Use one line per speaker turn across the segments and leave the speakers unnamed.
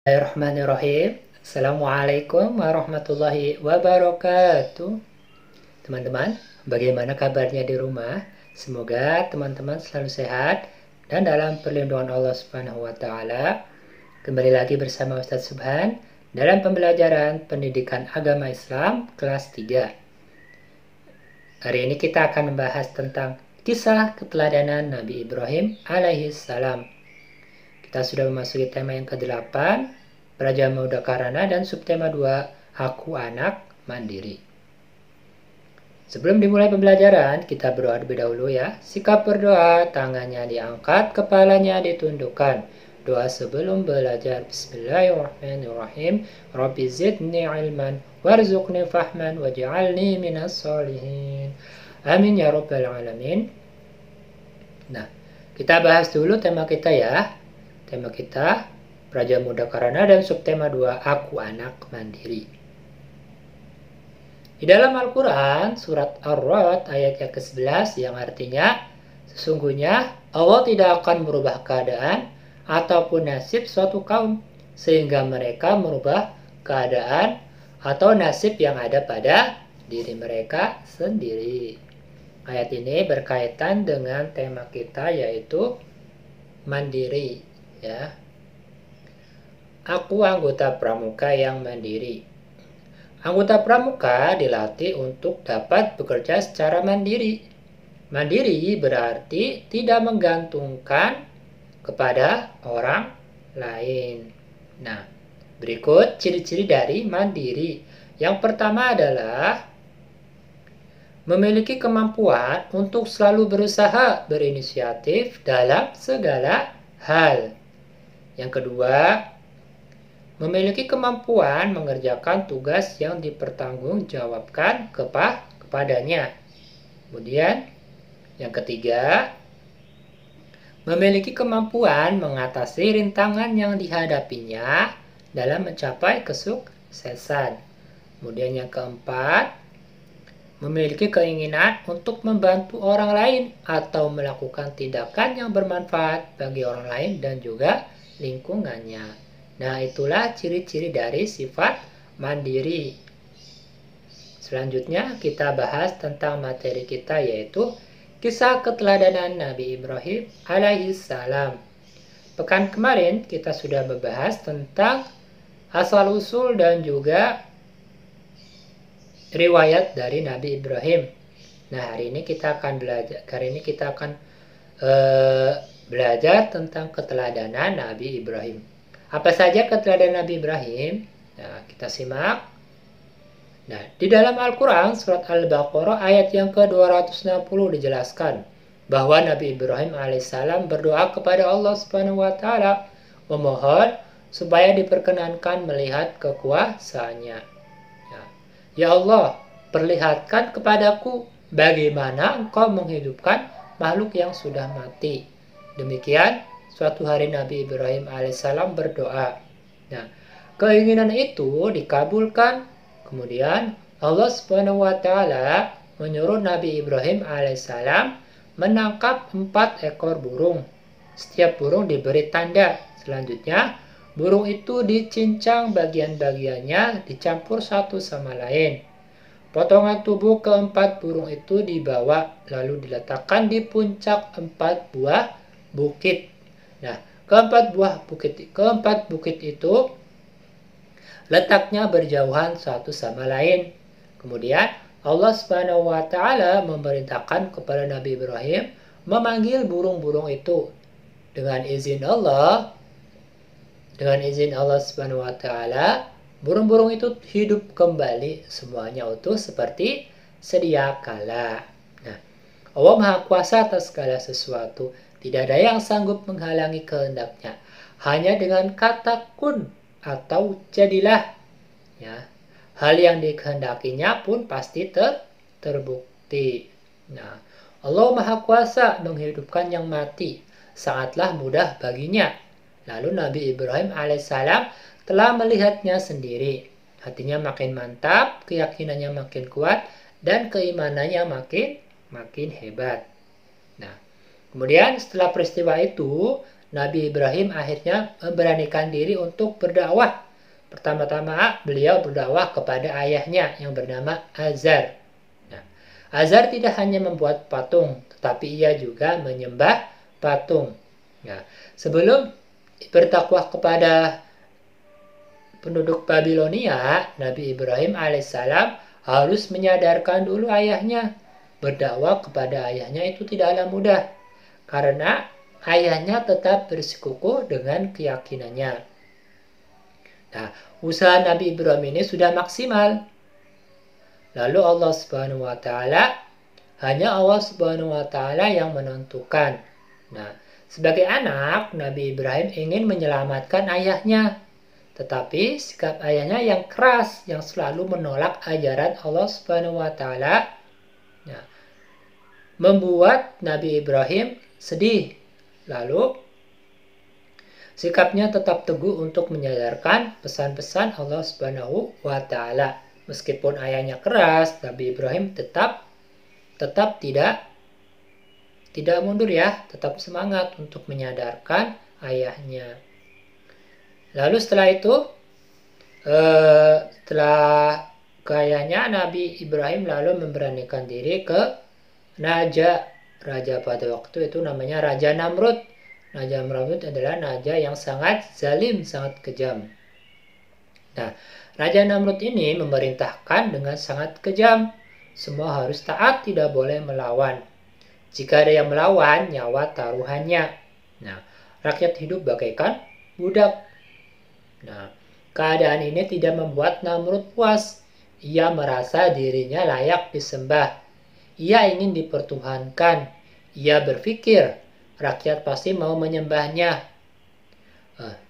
Bismillahirrahmanirrahim. Assalamualaikum warahmatullahi wabarakatuh. Teman-teman, bagaimana kabarnya di rumah? Semoga teman-teman selalu sehat dan dalam perlindungan Allah Subhanahu wa taala. Kembali lagi bersama Ustaz Subhan dalam pembelajaran Pendidikan Agama Islam kelas 3. Hari ini kita akan membahas tentang kisah keteladanan Nabi Ibrahim alaihi salam. Kita sudah memasuki tema yang ke-8, Praja Muda Karana, dan subtema 2, Aku Anak Mandiri. Sebelum dimulai pembelajaran, kita berdoa lebih dahulu ya. Sikap berdoa, tangannya diangkat, kepalanya ditundukkan. Doa sebelum belajar. Bismillahirrahmanirrahim. Rabbi zidni ilman, warzuqni fahman, waj'alni minas solihin. Amin ya rabbal alamin. Nah, kita bahas dulu tema kita ya. Tema kita, Praja Muda Karana, dan subtema 2, Aku Anak Mandiri. Di dalam Al-Quran, surat Ar-Ra'd ayat yang ke-11 yang artinya, sesungguhnya Allah tidak akan merubah keadaan ataupun nasib suatu kaum, sehingga mereka merubah keadaan atau nasib yang ada pada diri mereka sendiri. Ayat ini berkaitan dengan tema kita, yaitu mandiri. Ya, aku anggota pramuka yang mandiri. Anggota pramuka dilatih untuk dapat bekerja secara mandiri. Mandiri berarti tidak menggantungkan kepada orang lain. Nah, berikut ciri-ciri dari mandiri. Yang pertama adalah memiliki kemampuan untuk selalu berusaha berinisiatif dalam segala hal. Yang kedua, memiliki kemampuan mengerjakan tugas yang dipertanggungjawabkan kepadanya. Kemudian, yang ketiga, memiliki kemampuan mengatasi rintangan yang dihadapinya dalam mencapai kesuksesan. Kemudian yang keempat, memiliki keinginan untuk membantu orang lain atau melakukan tindakan yang bermanfaat bagi orang lain dan juga lingkungannya. Nah, itulah ciri-ciri dari sifat mandiri. Selanjutnya kita bahas tentang materi kita, yaitu kisah keteladanan Nabi Ibrahim alaihi salam. Pekan kemarin kita sudah membahas tentang asal-usul dan juga riwayat dari Nabi Ibrahim. Nah, hari ini kita akan belajar tentang keteladanan Nabi Ibrahim. Apa saja keteladanan Nabi Ibrahim? Nah, kita simak. Nah, di dalam Al-Quran, surat Al-Baqarah ayat yang ke-260 dijelaskan bahwa Nabi Ibrahim alaihissalam berdoa kepada Allah Subhanahu wa taala memohon supaya diperkenankan melihat kekuasaannya. Ya Allah, perlihatkan kepadaku bagaimana Engkau menghidupkan makhluk yang sudah mati. Demikian suatu hari Nabi Ibrahim alaihissalam berdoa. Nah, keinginan itu dikabulkan. Kemudian Allah Subhanahu wa taala menyuruh Nabi Ibrahim alaihissalam menangkap 4 ekor burung. Setiap burung diberi tanda. Selanjutnya, burung itu dicincang bagian-bagiannya, dicampur satu sama lain. Potongan tubuh keempat burung itu dibawa, lalu diletakkan di puncak 4 buah bukit. Nah, keempat bukit itu letaknya berjauhan satu sama lain. Kemudian Allah Subhanahu wa taala memerintahkan kepada Nabi Ibrahim memanggil burung-burung itu. Dengan izin Allah Subhanahu wa taala, burung-burung itu hidup kembali semuanya utuh seperti sedia kala. Nah, Allah Maha Kuasa atas segala sesuatu. Tidak ada yang sanggup menghalangi kehendaknya. Hanya dengan kata kun atau jadilah. Ya, hal yang dikehendakinya pun pasti terbukti. Nah, Allah Maha Kuasa menghidupkan yang mati. Sangatlah mudah baginya. Lalu Nabi Ibrahim alaihissalam telah melihatnya sendiri. Hatinya makin mantap, keyakinannya makin kuat, dan keimanannya makin hebat. Nah, kemudian setelah peristiwa itu, Nabi Ibrahim akhirnya memberanikan diri untuk berdakwah. Pertama-tama beliau berdakwah kepada ayahnya yang bernama Azar. Nah, Azar tidak hanya membuat patung, tetapi ia juga menyembah patung. Nah, sebelum berdakwah kepada penduduk Babilonia, Nabi Ibrahim alaihissalam harus menyadarkan dulu ayahnya. Berdakwah kepada ayahnya itu tidaklah mudah, karena ayahnya tetap bersikukuh dengan keyakinannya. Nah, usaha Nabi Ibrahim ini sudah maksimal. Lalu Allah Subhanahu wa taala, hanya Allah Subhanahu wa taala yang menentukan. Nah, sebagai anak, Nabi Ibrahim ingin menyelamatkan ayahnya. Tetapi sikap ayahnya yang keras, yang selalu menolak ajaran Allah Subhanahu wa taala, nah, membuat Nabi Ibrahim sedih. Lalu sikapnya tetap teguh untuk menyadarkan pesan-pesan Allah Subhanahu wa taala. Meskipun ayahnya keras, Nabi Ibrahim tetap tidak mundur ya, tetap semangat untuk menyadarkan ayahnya. Lalu setelah itu, setelah ayahnya, Nabi Ibrahim lalu memberanikan diri ke raja pada waktu itu namanya Raja Namrud. Raja Namrud adalah raja yang sangat zalim, sangat kejam. Nah, Raja Namrud ini memerintahkan dengan sangat kejam. Semua harus taat, tidak boleh melawan. Jika ada yang melawan, nyawa taruhannya. Nah, rakyat hidup bagaikan budak. Nah, keadaan ini tidak membuat Namrud puas. Ia merasa dirinya layak disembah. Ia ingin dipertuhankan. Ia berpikir, rakyat pasti mau menyembahnya.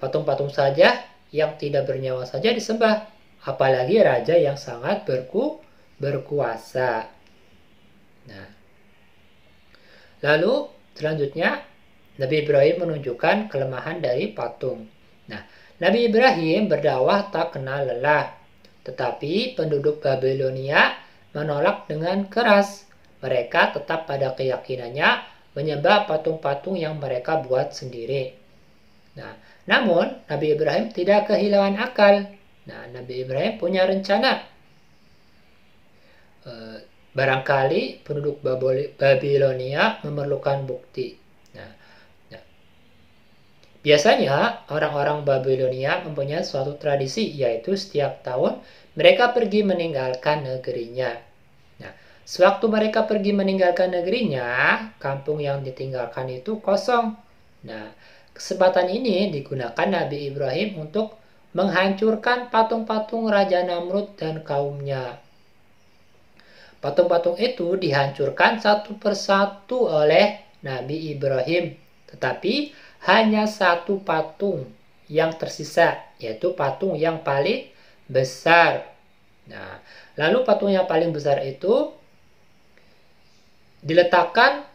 Patung-patung saja yang tidak bernyawa saja disembah. Apalagi raja yang sangat berkuasa. Nah, lalu selanjutnya Nabi Ibrahim menunjukkan kelemahan dari patung. Nah, Nabi Ibrahim berdakwah tak kenal lelah. Tetapi penduduk Babilonia menolak dengan keras. Mereka tetap pada keyakinannya menyembah patung-patung yang mereka buat sendiri. Nah, namun Nabi Ibrahim tidak kehilangan akal. Nah, Nabi Ibrahim punya rencana. Barangkali penduduk Babilonia memerlukan bukti. Biasanya orang-orang Babilonia mempunyai suatu tradisi, yaitu setiap tahun mereka pergi meninggalkan negerinya. Nah, sewaktu mereka pergi meninggalkan negerinya, kampung yang ditinggalkan itu kosong. Nah, kesempatan ini digunakan Nabi Ibrahim untuk menghancurkan patung-patung Raja Namrud dan kaumnya. Patung-patung itu dihancurkan satu persatu oleh Nabi Ibrahim, tetapi hanya satu patung yang tersisa, yaitu patung yang paling besar. Nah, lalu patung yang paling besar itu diletakkan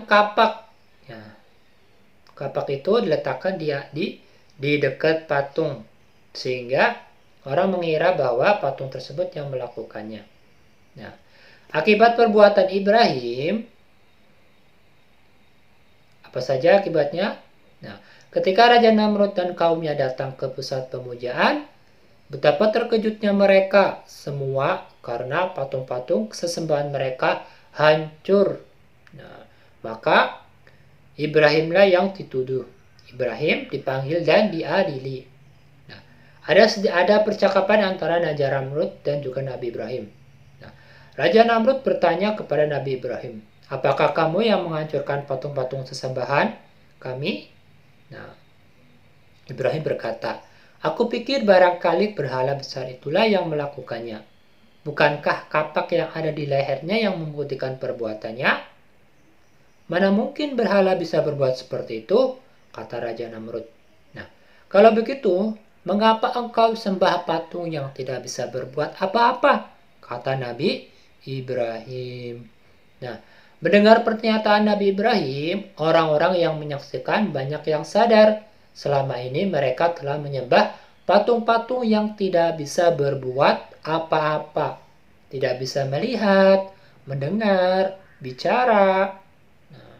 kapak. Nah, kapak itu diletakkan di dekat patung, sehingga orang mengira bahwa patung tersebut yang melakukannya. Nah, akibat perbuatan Ibrahim, apa saja akibatnya? Nah, ketika Raja Namrud dan kaumnya datang ke pusat pemujaan, betapa terkejutnya mereka semua karena patung-patung sesembahan mereka hancur. Nah, maka Ibrahimlah yang dituduh. Ibrahim dipanggil dan diadili. Nah, ada percakapan antara Raja Namrud dan juga Nabi Ibrahim. Nah, Raja Namrud bertanya kepada Nabi Ibrahim, apakah kamu yang menghancurkan patung-patung sesembahan kami? Nah, Ibrahim berkata, aku pikir barangkali berhala besar itulah yang melakukannya. Bukankah kapak yang ada di lehernya yang membuktikan perbuatannya? Mana mungkin berhala bisa berbuat seperti itu? Kata Raja Namrud. Nah, kalau begitu, mengapa engkau sembah patung yang tidak bisa berbuat apa-apa? Kata Nabi Ibrahim. Nah, mendengar pernyataan Nabi Ibrahim, orang-orang yang menyaksikan banyak yang sadar. Selama ini mereka telah menyembah patung-patung yang tidak bisa berbuat apa-apa. Tidak bisa melihat, mendengar, bicara. Nah,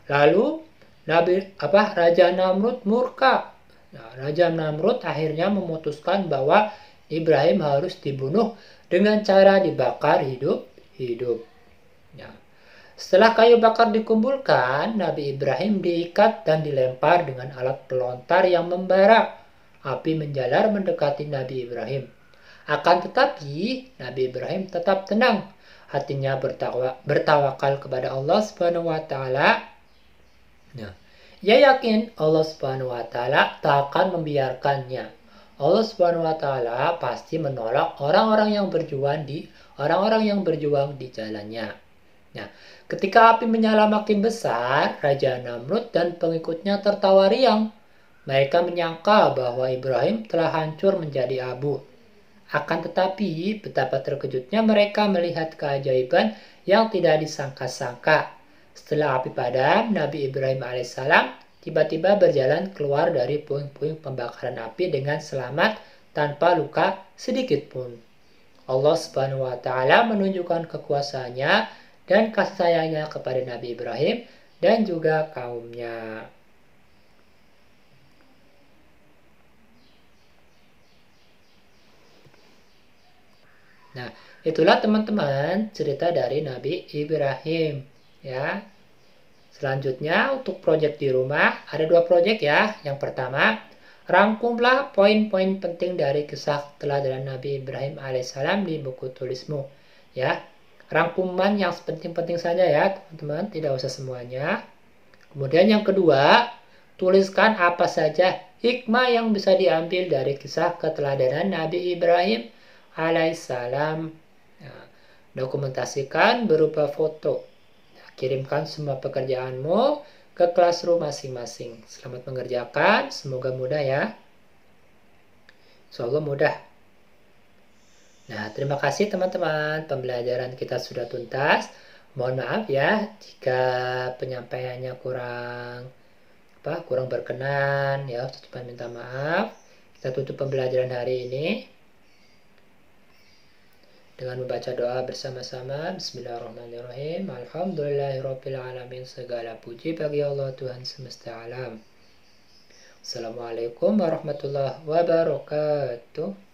Lalu Raja Namrud murka. Nah, Raja Namrud akhirnya memutuskan bahwa Ibrahim harus dibunuh dengan cara dibakar hidup-hidup. Nah, setelah kayu bakar dikumpulkan, Nabi Ibrahim diikat dan dilempar dengan alat pelontar yang membara. Api menjalar mendekati Nabi Ibrahim. Akan tetapi, Nabi Ibrahim tetap tenang. Hatinya bertawakal kepada Allah Subhanahu wa taala. Nah, ia yakin Allah Subhanahu wa taala tak akan membiarkannya. Allah Subhanahu wa taala pasti menolak orang-orang yang berjuang di jalannya. Nah, ketika api menyala makin besar, Raja Namrud dan pengikutnya tertawa riang. Mereka menyangka bahwa Ibrahim telah hancur menjadi abu. Akan tetapi, betapa terkejutnya mereka melihat keajaiban yang tidak disangka-sangka. Setelah api padam, Nabi Ibrahim alaihissalam tiba-tiba berjalan keluar dari puing-puing pembakaran api dengan selamat tanpa luka sedikit pun. Allah Subhanahu wa taala menunjukkan kekuasaannya dan kasih sayangnya kepada Nabi Ibrahim dan juga kaumnya. Nah, itulah teman-teman cerita dari Nabi Ibrahim ya. Selanjutnya untuk proyek di rumah ada 2 proyek ya. Yang pertama, rangkumlah poin-poin penting dari kisah teladan Nabi Ibrahim alaihissalam di buku tulismu ya. Rangkuman yang penting-penting saja ya teman-teman, tidak usah semuanya. Kemudian yang kedua, tuliskan apa saja hikmah yang bisa diambil dari kisah keteladanan Nabi Ibrahim alaihissalam. Nah, dokumentasikan berupa foto. Nah, kirimkan semua pekerjaanmu ke classroom masing-masing. Selamat mengerjakan, semoga mudah ya. Insyaallah mudah. Nah, terima kasih teman-teman, pembelajaran kita sudah tuntas. Mohon maaf ya jika penyampaiannya kurang berkenan ya, ucapan minta maaf. Kita tutup pembelajaran hari ini dengan membaca doa bersama-sama. Bismillahirrahmanirrahim. Alhamdulillahirrabbilalamin. Segala puji bagi Allah Tuhan semesta alam. Assalamualaikum warahmatullahi wabarakatuh.